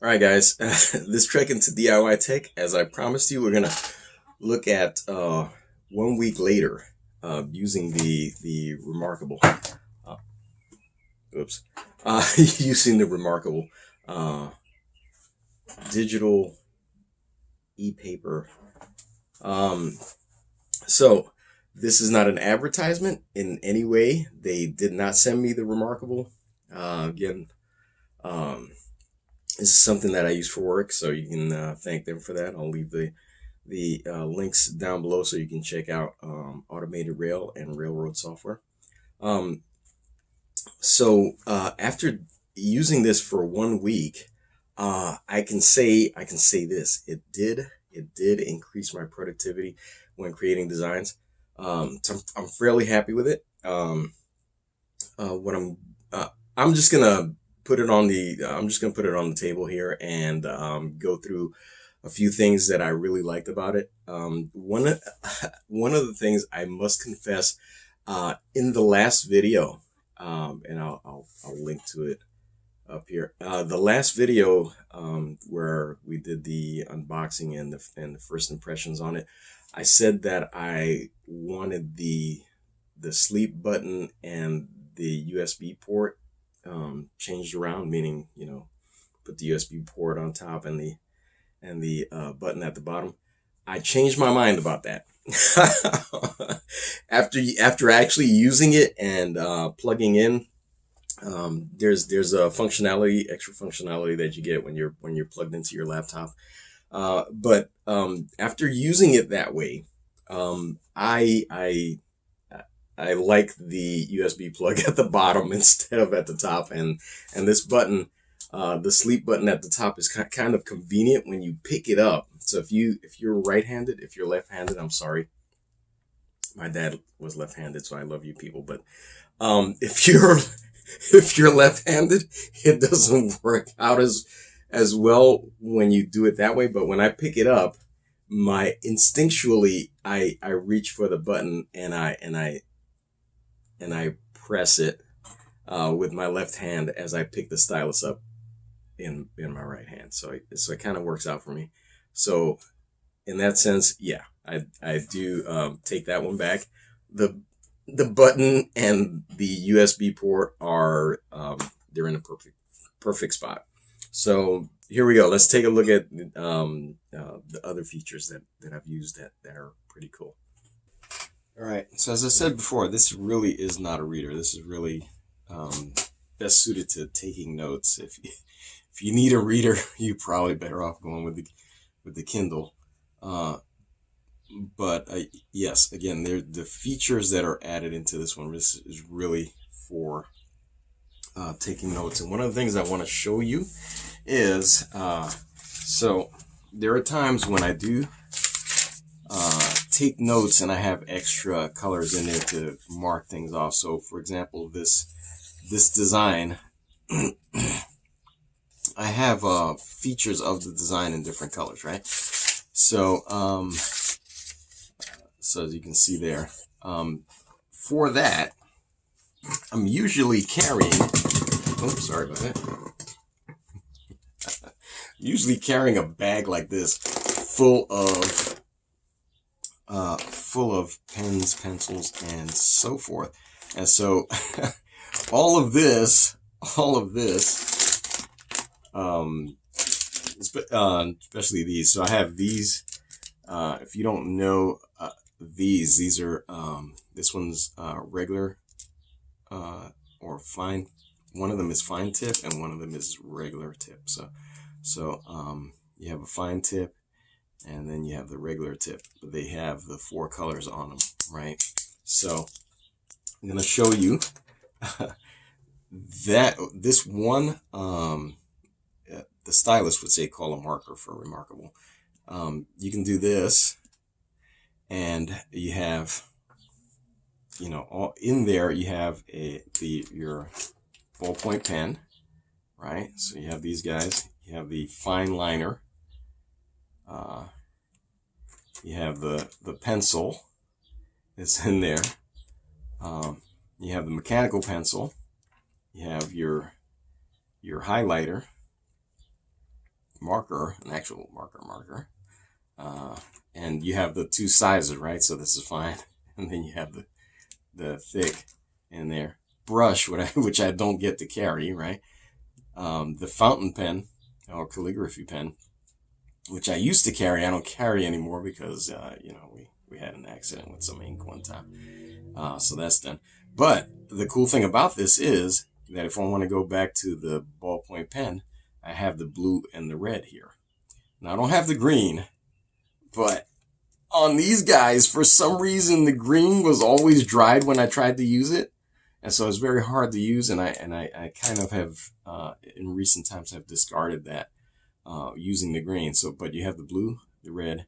All right, guys, this trek into DIY tech, as I promised you, we're gonna look at 1 week later using the reMarkable. Uh, oops, using the reMarkable uh, digital e-paper. Um, so this is not an advertisement in any way. They did not send me the reMarkable. Again, um, this is something that I use for work, so you can thank them for that. I'll leave the links down below so you can check out automated rail and railroad software. Um, so after using this for 1 week, I can say this: it did increase my productivity when creating designs. So I'm fairly happy with it. What I'm just gonna I'm just gonna put it on the table here and go through a few things that I really liked about it. One of the things I must confess, in the last video, and I'll link to it up here. The last video, where we did the unboxing and the first impressions on it, I said that I wanted the sleep button and the USB port changed around, meaning, put the USB port on top and the button at the bottom. I changed my mind about that. After actually using it and plugging in, there's a extra functionality that you get when you're plugged into your laptop. But after using it that way, I like the USB plug at the bottom instead of at the top, and this button, the sleep button at the top, is kind of convenient when you pick it up. So if you're right-handed, if you're left-handed, I'm sorry, my dad was left-handed, so I love you people. But if you're if you're left-handed, it doesn't work out as well when you do it that way. But when I pick it up, my instinctually I reach for the button and I press it with my left hand as I pick the stylus up in my right hand. So it kind of works out for me. So in that sense, yeah, I do take that one back. The button and the USB port are they're in a perfect spot. So here we go. Let's take a look at the other features that I've used that are pretty cool. All right. So as I said before, this really is not a reader. This is really best suited to taking notes. If you need a reader, you're probably better off going with the Kindle. But yes, again, the features that are added into this one. This is really for taking notes. And one of the things I want to show you is so there are times when I do take notes and I have extra colors in there to mark things off. So for example, this design, I have features of the design in different colors, right? So so as you can see there, for that, I'm usually carrying, oops, sorry about that. Usually carrying a bag like this full of pens, pencils, and so forth. And so all of this, especially these. So I have these. If you don't know, these are this one's regular or fine. One of them is fine tip and one of them is regular tip. So you have a fine tip and then you have the regular tip. But they have the 4 colors on them, right? So I'm gonna show you that this one, the stylus would say call a marker for reMarkable. You can do this, and you have, all in there. You have your ballpoint pen, right? So you have these guys. You have the fine liner. You have the pencil that's in there. You have the mechanical pencil. You have your highlighter. marker, an actual marker. And you have the two sizes, right? So this is fine. And then you have the thick in there. Brush, which I don't get to carry, right? The fountain pen or calligraphy pen, which I used to carry. I don't carry anymore because, we had an accident with some ink one time. So that's done. But the cool thing about this is that if I want to go back to the ballpoint pen, I have the blue and the red here. Now I don't have the green, but on these guys, for some reason, the green was always dried when I tried to use it. And so it's very hard to use. And I kind of have, in recent times, have discarded that, using the green. So, but you have the blue, the red,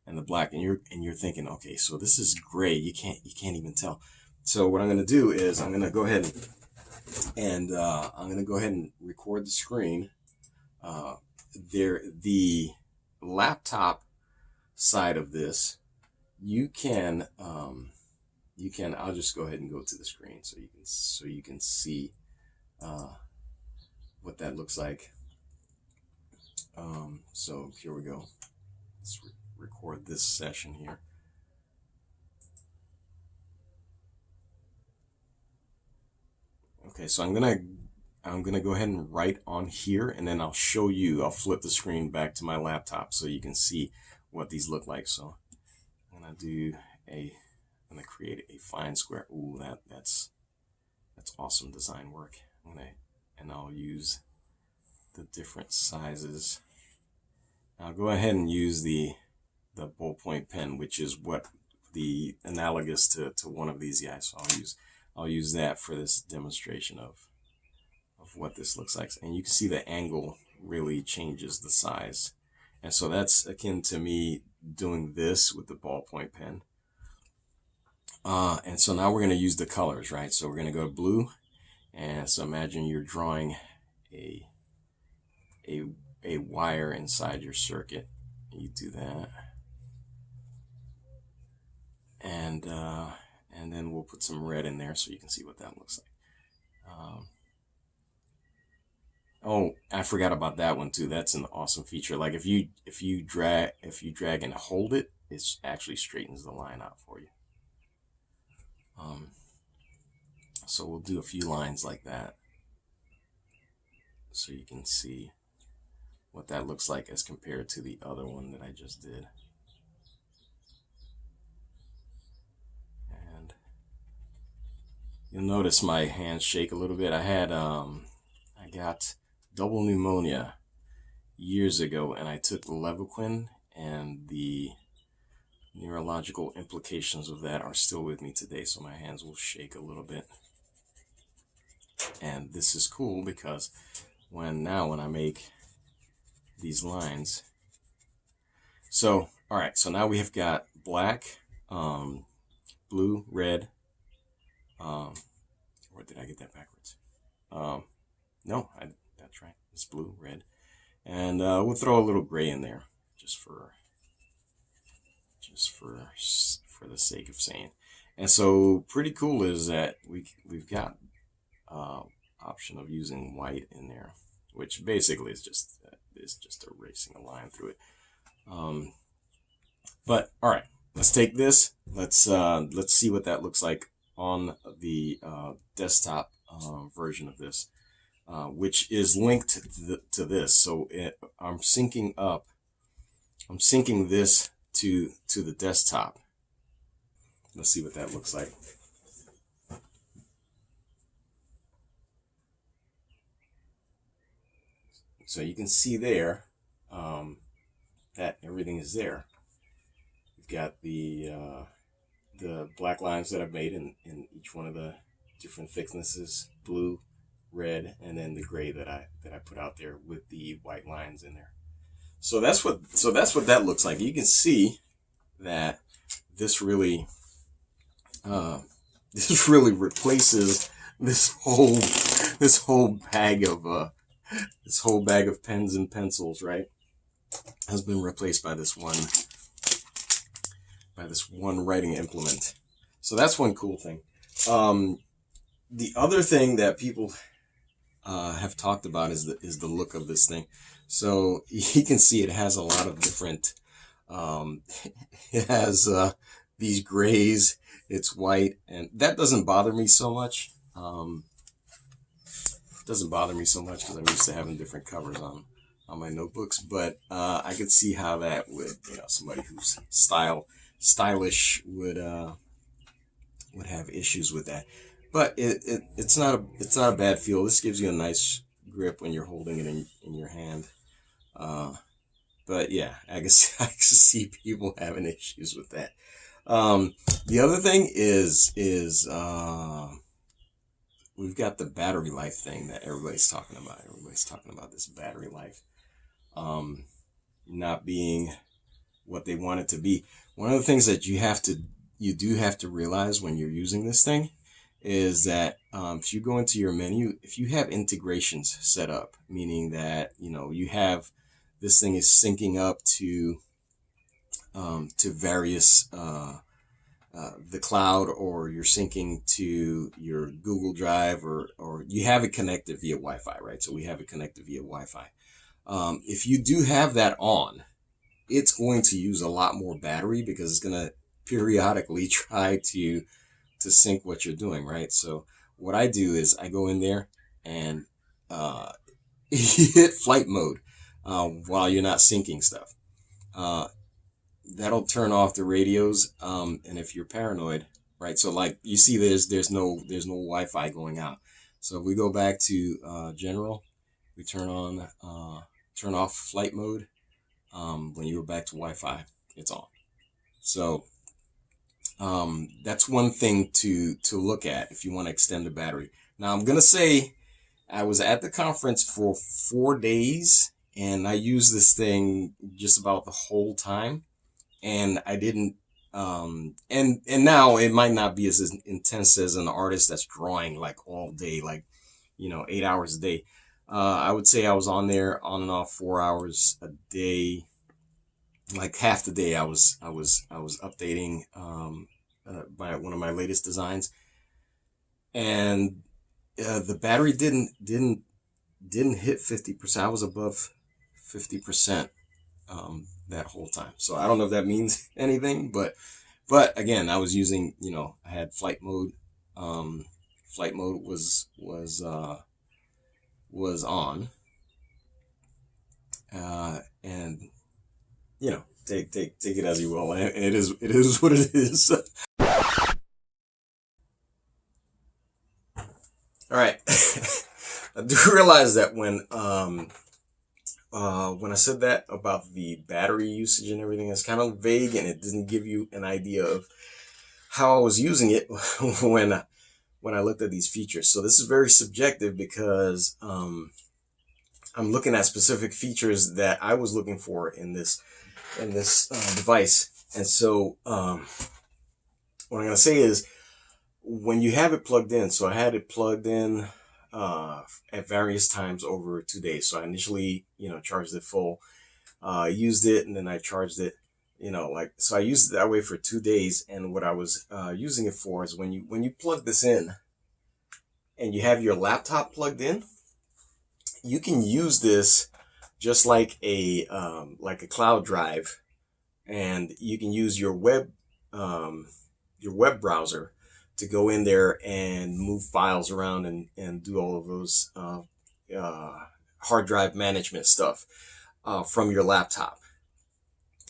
and the black, and you're thinking, okay, so this is gray. You can't even tell. So what I'm going to do is I'm going to go ahead and I'm going to go ahead and record the screen. The laptop side of this, you can I'll just go ahead and go to the screen so you can see what that looks like. So here we go. Let's record this session here. Okay, so I'm gonna go ahead and write on here, and then I'll flip the screen back to my laptop so you can see what these look like. So I'm gonna create a fine square. Ooh, that's awesome design work. I'll use the different sizes. I'll go ahead and use the ballpoint pen, which is what the analogous to one of these guys. So I'll use that for this demonstration of what this looks like. And you can see the angle really changes the size. And so that's akin to me doing this with the ballpoint pen. And so now we're going to use the colors, right? So we're going to go to blue. And so imagine you're drawing a wire inside your circuit. You do that. And then we'll put some red in there so you can see what that looks like. Oh, I forgot about that one too. That's an awesome feature. Like if you drag and hold it, it actually straightens the line out for you. So we'll do a few lines like that so you can see what that looks like as compared to the other one that I just did. And you'll notice my hands shake a little bit. I got double pneumonia years ago, and I took Levaquin, and the neurological implications of that are still with me today, so my hands will shake a little bit. And this is cool because when I make these lines, so all right, so now we have got black, blue, red, or did I get that backwards? No, that's right, it's blue, red, and we'll throw a little gray in there just for the sake of saying. And so pretty cool is that we've got option of using white in there, which basically is just erasing a line through it. But all right, let's take this. Let's see what that looks like on the desktop version of this, which is linked to this. So I'm syncing this to the desktop. Let's see what that looks like. So you can see there that everything is there. We've got the black lines that I've made in each one of the different thicknesses, blue, red, and then the gray that I put out there with the white lines in there. So that's what that looks like. You can see that this really replaces this whole bag of pens and pencils, right? Has been replaced by this one writing implement. So that's one cool thing. The other thing that people have talked about is the look of this thing. So you can see it has a lot of different, it has these grays, it's white, and that doesn't bother me so much. Doesn't bother me so much because I'm used to having different covers on my notebooks, but I could see how that would, somebody who's stylish would have issues with that. But it's not a bad feel. This gives you a nice grip when you're holding it in your hand. But yeah, I can see people having issues with that. The other thing is we've got the battery life thing that everybody's talking about. Everybody's talking about this battery life not being what they want it to be. One of the things that you do have to realize when you're using this thing is that if you go into your menu, if you have integrations set up, meaning that you have this thing is syncing up to various the cloud, or you're syncing to your Google Drive, or you have it connected via Wi-Fi, right? So we have it connected via Wi-Fi. If you do have that on, it's going to use a lot more battery because it's going to periodically try to sync what you're doing, right? So what I do is I go in there and hit flight mode while you're not syncing stuff. That'll turn off the radios, and if you're paranoid, right? So like you see, there's no Wi-Fi going out. So if we go back to general, we turn off flight mode. When you go back to Wi-Fi, it's on. So that's one thing to look at if you want to extend the battery. Now I'm gonna say I was at the conference for 4 days, and I used this thing just about the whole time. And I didn't, and now it might not be as intense as an artist that's drawing like all day, like, 8 hours a day. I would say I was on there on and off 4 hours a day, like half the day I was updating, one of my latest designs. And, the battery didn't hit 50%. I was above 50%, that whole time. So I don't know if that means anything, but again, I was using, I had flight mode. Flight mode was on. And take it as you will. And it is what it is. All right. I do realize that when I said that about the battery usage and everything, it's kind of vague, and it didn't give you an idea of how I was using it when I looked at these features. So this is very subjective because I'm looking at specific features that I was looking for in this device. And so what I'm going to say is, when you have it plugged in, so I had it plugged in at various times over 2 days. So I initially, charged it full, used it, and then I charged it, so I used it that way for 2 days. And what I was using it for is when you plug this in and you have your laptop plugged in, you can use this just like a cloud drive, and you can use your web browser to go in there and move files around and do all of those hard drive management stuff from your laptop,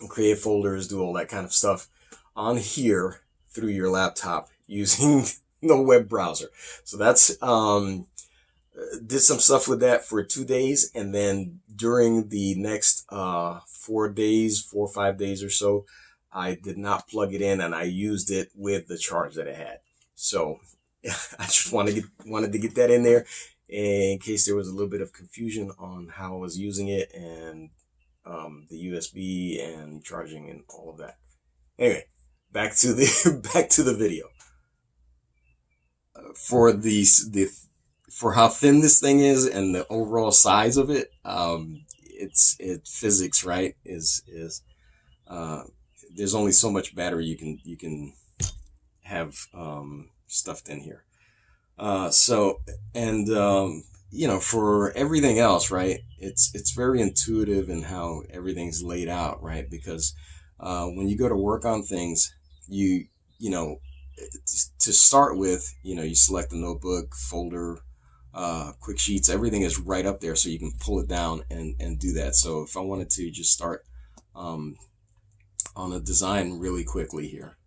and create folders, do all that kind of stuff on here through your laptop using the web browser. So that's did some stuff with that for 2 days, and then during the next 4 or 5 days or so, I did not plug it in, and I used it with the charge that it had. So I just wanted to get that in there in case there was a little bit of confusion on how I was using it, and the USB and charging and all of that. Anyway, back to the video. For how thin this thing is and the overall size of it, it's physics, right? Is there's only so much battery you can have stuffed in here. for everything else, right? It's very intuitive in how everything's laid out, right? Because when you go to work on things, you know, to start with, you select the notebook, folder, quick sheets, everything is right up there, so you can pull it down and do that. So if I wanted to just start um, on a design really quickly here,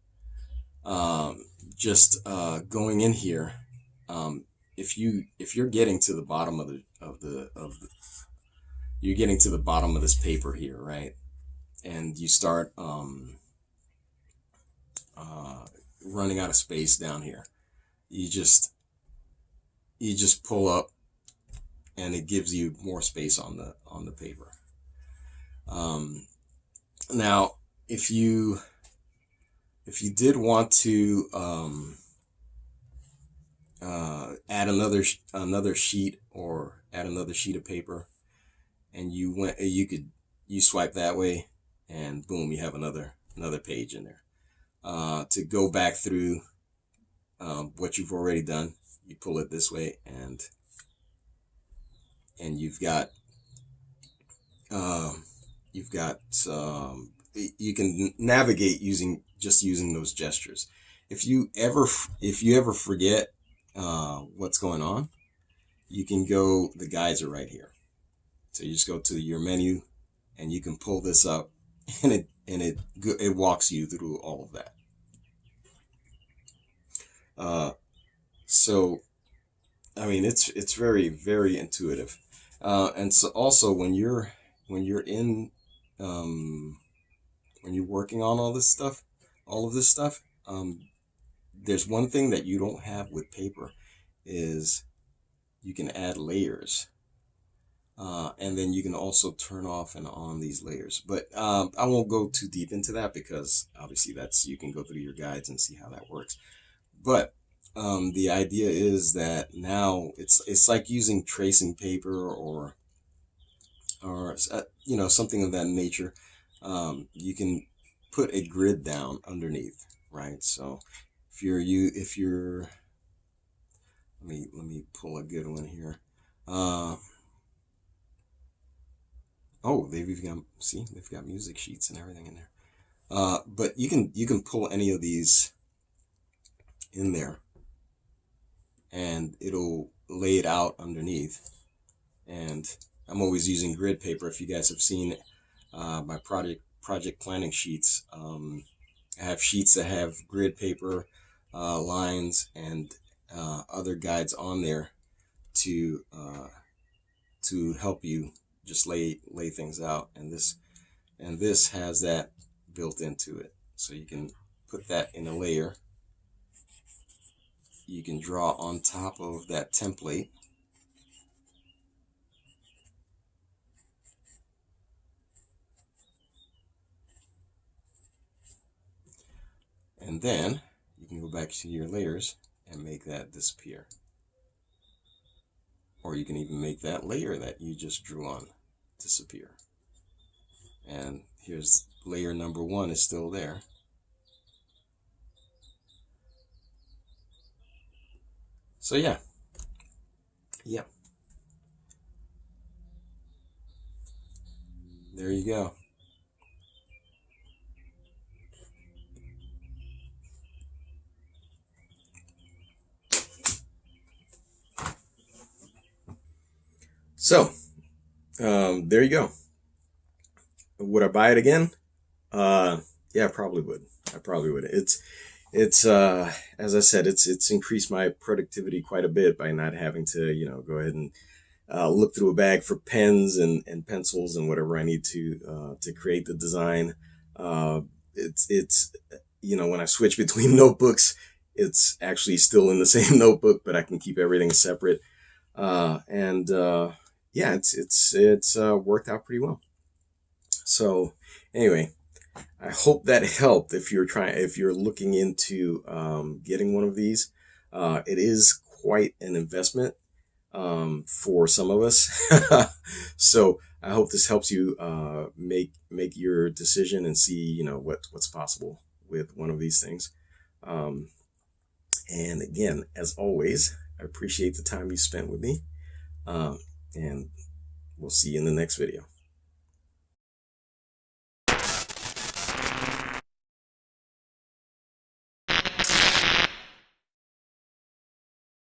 just going in here, if you're getting to the bottom of the you're getting to the bottom of this paper here, right? And you start uh, running out of space down here. You just pull up, and it gives you more space on the paper. Now, if you did want to add another sheet, or add another sheet of paper, and you swipe that way, and boom, you have another page in there. To go back through what you've already done, you pull it this way, and you've got you can navigate using those gestures. If you ever forget what's going on, you can go. The guides are right here, so you just go to your menu, and you can pull this up, and it walks you through all of that. So I mean, it's very, very intuitive, and so also when you're in when you're working on all of this stuff, there's one thing that you don't have with paper, is you can add layers, and then you can also turn off and on these layers. But I won't go too deep into that, because obviously you can go through your guides and see how that works. But the idea is that now it's like using tracing paper, or something of that nature. You can put a grid down underneath, right? So if you're let me pull a good one here. Oh, they've got music sheets and everything in there. But you can pull any of these in there, and it'll lay it out underneath. And I'm always using grid paper. If you guys have seen my project planning sheets, I have sheets that have grid paper, lines, and other guides on there to help you just lay things out. And this has that built into it, so you can put that in a layer. You can draw on top of that template, and then you can go back to your layers and make that disappear. Or you can even make that layer that you just drew on disappear. And here's layer number 1 is still there. So yeah. There you go. So, there you go. Would I buy it again? Yeah, I probably would. It's as I said, it's increased my productivity quite a bit by not having to, go ahead and look through a bag for pens and pencils and whatever I need to create the design. It's when I switch between notebooks, it's actually still in the same notebook, but I can keep everything separate. And yeah, it's worked out pretty well. So anyway, I hope that helped. If you're looking into getting one of these, it is quite an investment for some of us. So I hope this helps you make your decision and see what's possible with one of these things. And again, as always, I appreciate the time you spent with me. And we'll see you in the next video.